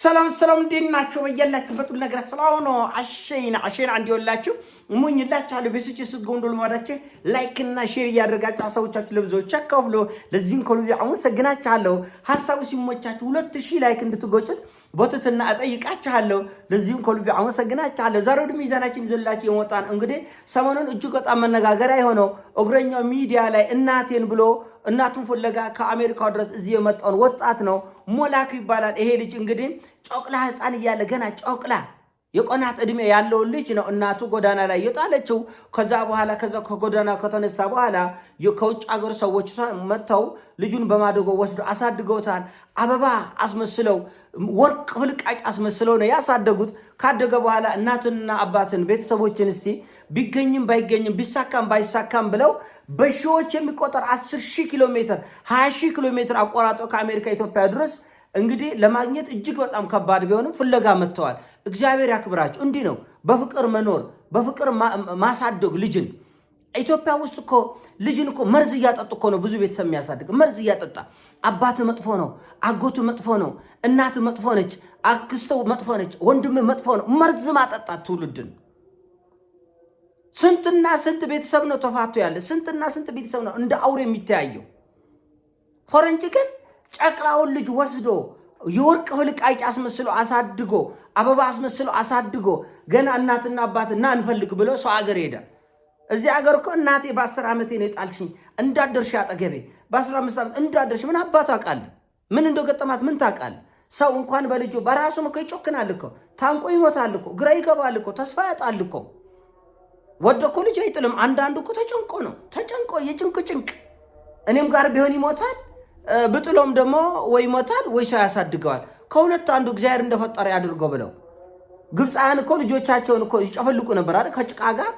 ሰላም እንዴት ናችሁ? በያላችሁበት ሁሉ ነገር ሰላም ነው። አሸይና እንዲወላችሁ ሙኝላችኋለሁ። በስጭ ስጎንዶል ማዳችሁ ላይክ እና ሼር ያደርጋችሁ ሐሳቦቻችሁ ለብዙዎች አካፍሉ። ለዚህም ከልዩ አመሰግናችኋለሁ። ሐሳቡ ሲሞቻችሁ 2000 ላይክ እንድትጎጩት በትህትና እጠይቃችኋለሁ። ለዚህም ከልዩ አመሰግናችኋለሁ። ዛሬ ወደ ሚዛናችን ይዘላችሁ የወጣን እንግዲህ ሰሞኑን እጅግ በጣም መነጋገሪያ የሆነው እግረኛው ሚዲያ ላይ እናቴን ብሎ እናቱን ፍለጋ ከአሜሪካው ድረስ እዚህ የመጣውን ወጣት ነው። ሞላኩ ይባላል። ይሄ ልጅ እንግዲህ ጮቅላ ህፃን እያለ ገና ጮቅላ የቆናት እድሜ ያለው ልጅ ነው እናቱ ጎዳና ላይ የጣለችው። ከዛ በኋላ ከጎዳና ከተነሳ በኋላ ከውጭ ሀገር ሰዎች መጥተው ልጁን በማደጎ ወስዶ አሳድገውታል። አበባ አስመስለው ወርቅ ፍልቃጭ አስመስለው ነው ያሳደጉት። ካደገ በኋላ እናቱንና አባትን ቤተሰቦችን እስቲ ቢገኝም ባይገኝም ቢሳካም ባይሳካም ብለው በሺዎች የሚቆጠር 10,000 ኪሎ ሜትር 20,000 ኪሎ ሜትር አቆራጦ ከአሜሪካ ኢትዮጵያ ድረስ እንግዲህ ለማግኘት እጅግ በጣም ከባድ ቢሆንም ፍለጋ መጥተዋል። እግዚአብሔር ያክብራቸው። እንዲህ ነው በፍቅር መኖር፣ በፍቅር ማሳደግ ልጅን። ኢትዮጵያ ውስጥ እኮ ልጅን እኮ መርዝ እያጠጡ እኮ ነው ብዙ ቤተሰብ የሚያሳድግ። መርዝ እያጠጣ አባት መጥፎ ነው፣ አጎቱ መጥፎ ነው፣ እናት መጥፎ ነች፣ አክስቶ መጥፎ ነች፣ ወንድም መጥፎ ነው። መርዝ ማጠጣት ትውልድን። ስንትና ስንት ቤተሰብ ነው ተፋቶ ያለ? ስንትና ስንት ቤተሰብ ነው እንደ አውሬ የሚተያየው? ፈረንጅ ግን ጨቅላውን ልጅ ወስዶ የወርቅ ፍልቃቂ አስመስሎ አሳድጎ አበባ አስመስሎ አሳድጎ ገና እናትና አባትና እንፈልግ ብሎ ሰው አገር ሄዳል። እዚህ አገር እኮ እናቴ በ10 ዓመቴ ነው የጣልሽኝ እንዳደርሽ አጠገቤ በ15 ዓመት እንዳደርሽ ምን አባቱ አውቃል? ምን እንደገጠማት ምን ታውቃል? ሰው እንኳን በልጁ በራሱም እኮ ይጮክናል እኮ፣ ታንቆ ይሞታል እኮ፣ ግራ ይገባል እኮ፣ ተስፋ ያጣል እኮ። ወደ እኮ ልጅ አይጥልም። አንዳንዱ እኮ ተጨንቆ ነው ተጨንቆ የጭንቅ እኔም ጋር ቢሆን ይሞታል ብጥሎም ደግሞ ወይ ይሞታል ወይ ሰው ያሳድገዋል። ከሁለት አንዱ እግዚአብሔር እንደፈጠረ ያድርገው ብለው ግብፃውያን እኮ ልጆቻቸውን እኮ ይጨፈልቁ ነበር አይደል? ከጭቃ ጋር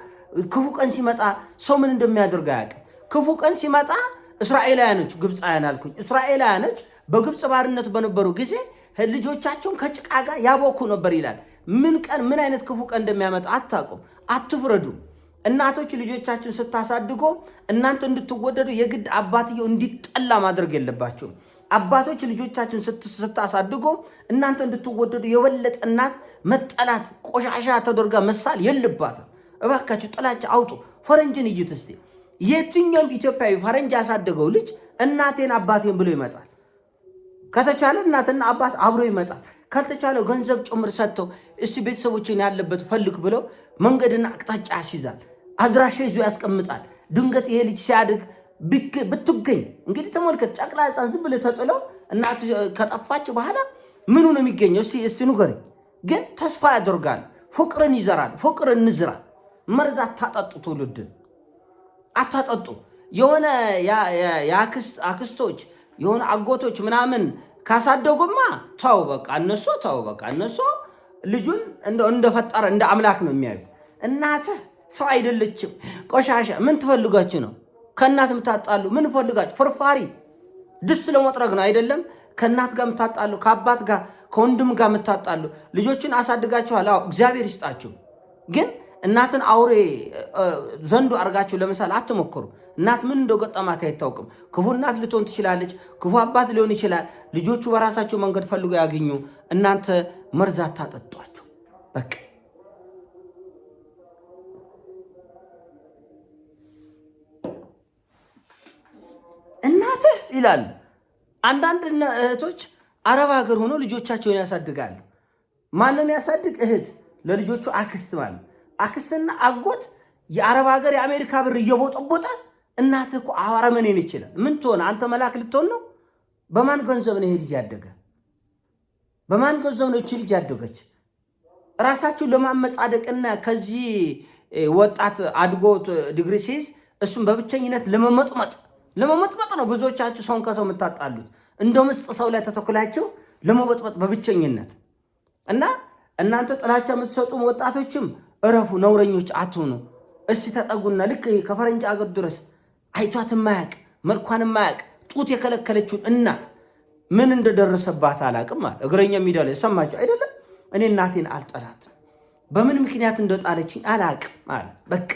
ክፉ ቀን ሲመጣ ሰው ምን እንደሚያደርግ አያውቅም። ክፉ ቀን ሲመጣ እስራኤላውያኖች ግብፃውያን አልኩኝ፣ እስራኤላውያኖች በግብፅ ባርነት በነበሩ ጊዜ ልጆቻቸውን ከጭቃ ጋር ያቦኩ ነበር ይላል። ምን ቀን ምን አይነት ክፉ ቀን እንደሚያመጣ አታውቁም። አትፍረዱ። እናቶች ልጆቻችሁን ስታሳድጎ እናንተ እንድትወደዱ የግድ አባትየው እንዲጠላ ማድረግ የለባችሁም። አባቶች ልጆቻችሁን ስታሳድጎ እናንተ እንድትወደዱ የበለጠ እናት መጠላት ቆሻሻ ተደርጋ መሳል የለባትም። እባካችሁ ጥላቻ አውጡ። ፈረንጅን እዩት እስቲ። የትኛውም ኢትዮጵያዊ ፈረንጅ ያሳደገው ልጅ እናቴን አባቴን ብሎ ይመጣል። ከተቻለ እናትና አባት አብሮ ይመጣል። ካልተቻለ ገንዘብ ጭምር ሰጥተው እስቲ ቤተሰቦችን ያለበት ፈልግ ብለው መንገድና አቅጣጫ ያስይዛል። አድራሻ ይዞ ያስቀምጣል። ድንገት ይሄ ልጅ ሲያድግ ብትገኝ እንግዲህ ተመልከት፣ ጨቅላ ሕፃን ዝም ብለህ ተጥለው እናት ከጠፋች በኋላ ምኑ ነው የሚገኘው? እስቲ ንገረኝ። ግን ተስፋ ያደርጋል። ፍቅርን ይዘራል። ፍቅርን እንዝራ። መርዝ አታጠጡ፣ ትውልድን አታጠጡ። የሆነ አክስቶች የሆነ አጎቶች ምናምን ካሳደጉማ ተው በቃ እነሱ ልጁን እንደፈጠረ እንደ አምላክ ነው የሚያዩት። እናትህ ሰው አይደለችም፣ ቆሻሻ። ምን ትፈልጋችሁ ነው? ከእናት የምታጣሉ ምን ፈልጋችሁ? ፍርፋሪ ድስት ለመጥረግ ነው አይደለም? ከእናት ጋር የምታጣሉ፣ ከአባት ጋር ከወንድም ጋር የምታጣሉ ልጆችን አሳድጋችኋል። አዎ እግዚአብሔር ይስጣችሁ። ግን እናትን አውሬ ዘንዱ አድርጋችሁ ለምሳሌ አትሞክሩ። እናት ምን እንደገጠማት አይታወቅም። ክፉ እናት ልትሆን ትችላለች፣ ክፉ አባት ሊሆን ይችላል። ልጆቹ በራሳቸው መንገድ ፈልጎ ያገኙ። እናንተ መርዝ አታጠጧቸው። በቃ እናትህ ይላሉ። አንዳንድ እህቶች አረብ ሀገር ሆኖ ልጆቻቸውን ያሳድጋሉ። ማንም ያሳድግ እህት ለልጆቹ አክስት ማለት አክስትና አጎት የአረብ ሀገር የአሜሪካ ብር እየቦጠቦጠ እናትህ እኮ አረመኔን ይችላል። ምን ትሆን አንተ? መላክ ልትሆን ነው? በማን ገንዘብ ነው ይሄ ልጅ ያደገ? በማን ገንዘብ ነው እቺ ልጅ ያደገች? ራሳችሁን ለማመጻደቅና ከዚህ ወጣት አድጎ ዲግሪ ሲይዝ እሱም በብቸኝነት ለመመጥመጥ ነው። ብዙዎቻችሁ ሰውን ከሰው የምታጣሉት እንደ ምስጥ ሰው ላይ ተተኩላችሁ ለመበጥበጥ በብቸኝነት እና እናንተ ጥላቻ የምትሰጡ ወጣቶችም እረፉ። ነውረኞች አትሆኑ። እስቲ ተጠጉና ልክ ከፈረንጅ አገር ድረስ አይቷት የማያቅ መልኳን የማያቅ ጡት የከለከለችውን እናት ምን እንደደረሰባት አላቅም አለ። እግረኛ ሚዲያ ላይ ሰማችሁ አይደለም? እኔ እናቴን አልጠላትም፣ በምን ምክንያት እንደጣለችኝ አላቅም አለ። በቃ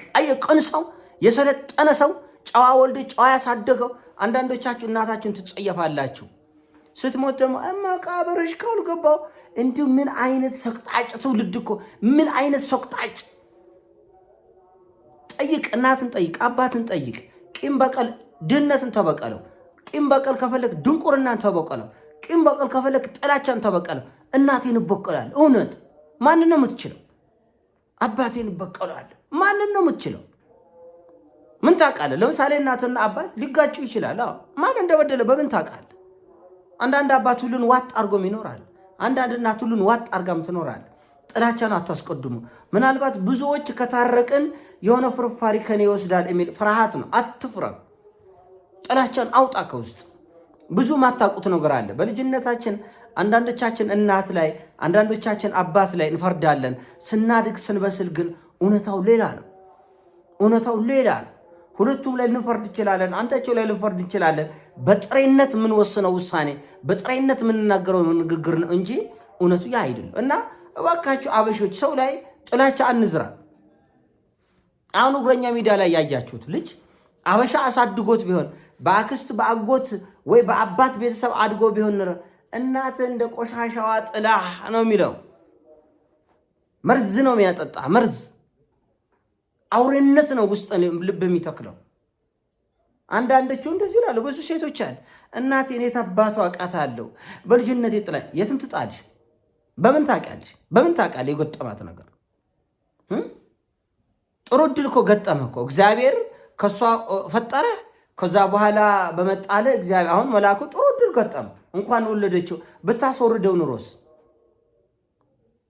ቀን ሰው የሰለጠነ ሰው ጨዋ ወልድ ጨዋ ያሳደገው። አንዳንዶቻችሁ እናታችሁን ትጸየፋላችሁ። ስትሞት ደግሞ መቃብርሽ ካልገባው እንዲሁ ምን አይነት ሰቅጣጭ ትውልድ እኮ! ምን አይነት ሰቅጣጭ! ጠይቅ፣ እናትን ጠይቅ፣ አባትን ጠይቅ። ቂም በቀል ድህነትን ተበቀለው። ቂም በቀል ከፈለክ ድንቁርናን ተበቀለው። ቂም በቀል ከፈለክ ጥላቻን ተበቀለው። እናቴን እበቀላለሁ። እውነት ማንን ነው የምትችለው? አባቴን እበቀላለሁ። ማንን ነው የምትችለው? ምን ታውቃለህ? ለምሳሌ እናትና አባት ሊጋጩ ይችላል። ማን እንደበደለ በምን ታውቃለህ? አንዳንድ አባት ሁሉን ዋጥ አድርጎም ይኖራል። አንዳንድ እናት ሁሉን ዋጥ አድርጋም ትኖራል። ጥላቻን አታስቀድሙ። ምናልባት ብዙዎች ከታረቅን የሆነ ፍርፋሪ ከኔ ይወስዳል የሚል ፍርሃት ነው። አትፍረም። ጥላቻን አውጣ ከውስጥ። ብዙ ማታውቁት ነገር አለ። በልጅነታችን አንዳንዶቻችን እናት ላይ፣ አንዳንዶቻችን አባት ላይ እንፈርዳለን። ስናድግ ስንበስል ግን እውነታው ሌላ ነው። እውነታው ሌላ ነው። ሁለቱም ላይ ልንፈርድ እንችላለን። አንዳቸው ላይ ልንፈርድ እንችላለን። በጥሬነት የምንወስነው ውሳኔ፣ በጥሬነት የምንናገረው ንግግር ነው እንጂ እውነቱ ያ አይደለም። እና እባካችሁ አበሾች ሰው ላይ ጥላቻ አንዝራ። አሁን እግረኛ ሚዲያ ላይ ያያችሁት ልጅ አበሻ አሳድጎት ቢሆን በአክስት በአጎት ወይ በአባት ቤተሰብ አድጎ ቢሆን እናት እንደ ቆሻሻዋ ጥላህ ነው የሚለው። መርዝ ነው የሚያጠጣ መርዝ። አውሬነት ነው ውስጥ ልብ የሚተክለው። አንዳንዶቹ እንደዚህ ይላሉ። ብዙ ሴቶች አለ እናቴ እኔ ተባቷ አውቃታለሁ በልጅነት ጥላኝ። የትም ትጣልሽ? በምን ታውቂያለሽ? በምን ታውቃለህ? የገጠማት ነገር ጥሩ እድል እኮ ገጠመ እኮ እግዚአብሔር ከሷ ፈጠረ። ከዛ በኋላ በመጣለ እግዚአብሔር አሁን መልአኩ ጥሩ እድል ገጠመ። እንኳን ወለደችው። ብታስወርደው ኑሮስ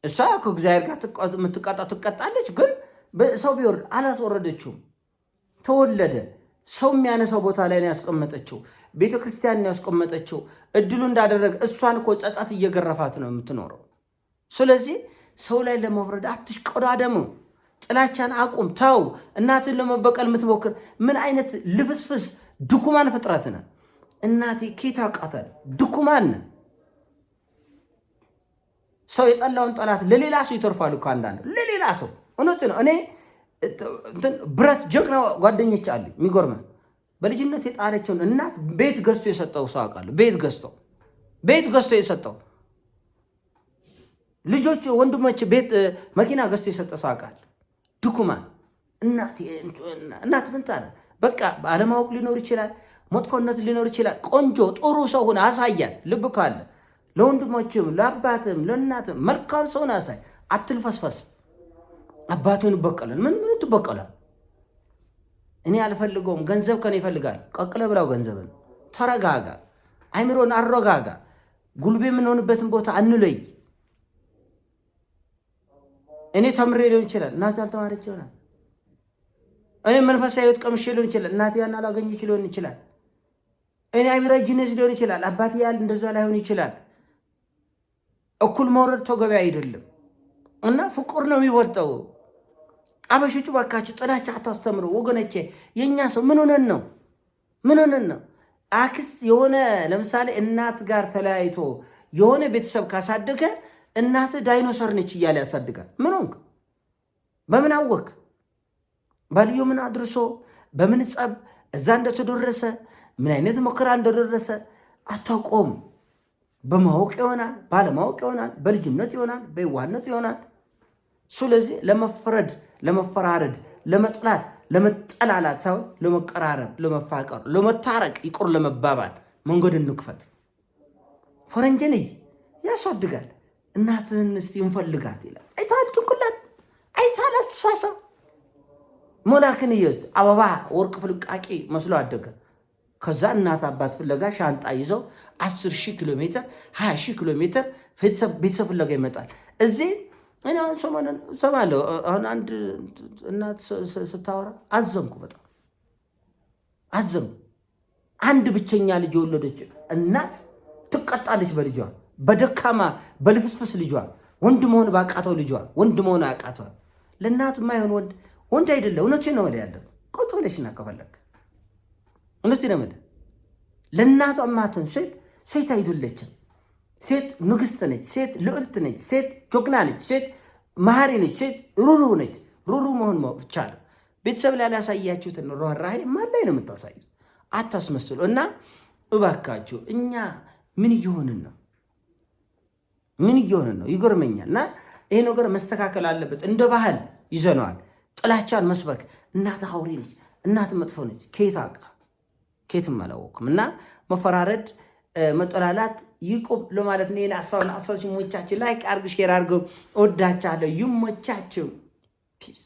እሷ ከእግዚአብሔር ጋር የምትቀጣ ትቀጣለች። ግን ሰው ቢወርድ አላስወረደችውም። ተወለደ። ሰው የሚያነሳው ቦታ ላይ ነው ያስቀመጠችው። ቤተክርስቲያን ያስቀመጠችው። እድሉ እንዳደረገ እሷን እኮ ጸጸት እየገረፋት ነው የምትኖረው። ስለዚህ ሰው ላይ ለመፍረድ አትሽቀዳደሙ። ጥላቻን አቁም፣ ተው። እናትን ለመበቀል የምትሞክር ምን አይነት ልፍስፍስ ድኩማን ፍጥረት ነህ? እናቴ ኬታ ቃተል ድኩማን ነህ። ሰው የጠላውን ጠላት ለሌላ ሰው ይተርፋሉ። ከአንዳንድ ለሌላ ሰው እውነት ነው። እኔ ብረት ጀግና ጓደኞች አሉ። የሚጎርመህ በልጅነት የጣለችውን እናት ቤት ገዝቶ የሰጠው ሰው አውቃለሁ። ቤት ገዝቶ የሰጠው ልጆች ወንድሞች ቤት መኪና ገዝቶ የሰጠ ሰው አውቃለሁ። ድኩማን እናት ምን ታለ? በቃ ባለማወቅ ሊኖር ይችላል፣ መጥፎነት ሊኖር ይችላል። ቆንጆ ጥሩ ሰው ሆነ አሳያል። ልብ ካለ ለወንድሞችም ለአባትም ለእናትም መልካም ሰውን አሳይ። አትልፈስፈስ። አባቱን ይበቀላል። ምን ትበቀላል? እኔ አልፈልገውም፣ ገንዘብ ከኔ ይፈልጋል። ቀቅለ ብላው ገንዘብን። ተረጋጋ። አይምሮን አረጋጋ። ጉልቤ የምንሆንበትን ቦታ አንለይ። እኔ ተምሬ ሊሆን ይችላል፣ እናቴ አልተማረች ይሆናል። እኔ መንፈሳዊ ሕይወት ቀምሼ ሊሆን ይችላል፣ እናቴ ያን አላገኘች ሊሆን ይችላል። እኔ አይምሮ ጂነስ ሊሆን ይችላል፣ አባቴ ያል እንደዛ ላይሆን ይችላል። እኩል መውረድ ተገቢ አይደለም እና ፍቅር ነው የሚወጣው። አበሾቹ ባካችሁ ጥላቻ አታስተምሩ ወገኖቼ። የኛ ሰው ምን ሆነን ነው? አክስ የሆነ ለምሳሌ እናት ጋር ተለያይቶ የሆነ ቤተሰብ ካሳደገ እናት ዳይኖሰር ነች እያለ ያሳድጋል። ምን ሆንክ? በምን አወክ? ባልዮ ምን አድርሶ በምን ጸብ እዛ እንደተደረሰ ምን አይነት መከራ እንደደረሰ አታውቆም። በማወቅ ይሆናል፣ ባለማወቅ ይሆናል፣ በልጅነት ይሆናል፣ በየዋህነት ይሆናል። ስለዚህ ለመፍረድ፣ ለመፈራረድ፣ ለመጥላት፣ ለመጠላላት ሳይሆን ለመቀራረብ፣ ለመፋቀር፣ ለመታረቅ፣ ይቁር ለመባባል መንገድ እንክፈት። ፈረንጅን ያሳድጋል። እናትህን እስቲ እንፈልጋት ይላል። አይታል ጭንቅላት፣ አይታል አስተሳሰብ። ሞላክን እየዝ አበባ ወርቅ ፍልቃቂ መስሎ አደገ። ከዛ እናት አባት ፍለጋ ሻንጣ ይዘው 10,000 ኪሎ ሜትር 20,000 ኪሎ ሜትር ቤተሰብ ፍለጋ ይመጣል። እዚህ እኔ አሁን ሰሞኑን እሰማለሁ። አሁን አንድ እናት ስታወራ አዘንኩ፣ በጣም አዘንኩ። አንድ ብቸኛ ልጅ የወለደች እናት ትቀጣለች በልጇ፣ በደካማ በልፍስፍስ ልጇ፣ ወንድ መሆን ባቃተው ልጇ ወንድ መሆን አቃተዋል። ለእናቱ የማይሆን ወንድ አይደለም። እውነቴን ነው ያለው። ቁጭ ብለሽና ከፈለክ እውነቴን ነው። ለእናቷ የማትሆን ሴት አይደለችም። ሴት ንግስት ነች። ሴት ልዕልት ነች። ሴት ጆግና ነች። ሴት መሐሪ ነች። ሴት ሩሩህ ነች። ሩሩህ መሆን ይቻላል። ቤተሰብ ላይ ያሳያችሁትን ርህራሄ ማን ላይ ነው የምታሳዩት? አታስመስሉ። እና እባካችሁ እኛ ምን እየሆንን ነው? ምን እየሆነ ነው? ይገርመኛል። እና ይሄ ነገር መስተካከል አለበት። እንደ ባህል ይዘነዋል። ጥላቻን መስበክ እናት አውሬ ነች፣ እናት መጥፎ ነች። ከየትም አላወቅም። እና መፈራረድ መጠላላት ይቁም ለማለት ነው። ይሄን አሳብ ሲሞቻችን ላይክ አርግ ሼር አርገው። እወዳቻለሁ። ይሞቻችሁ። ፒስ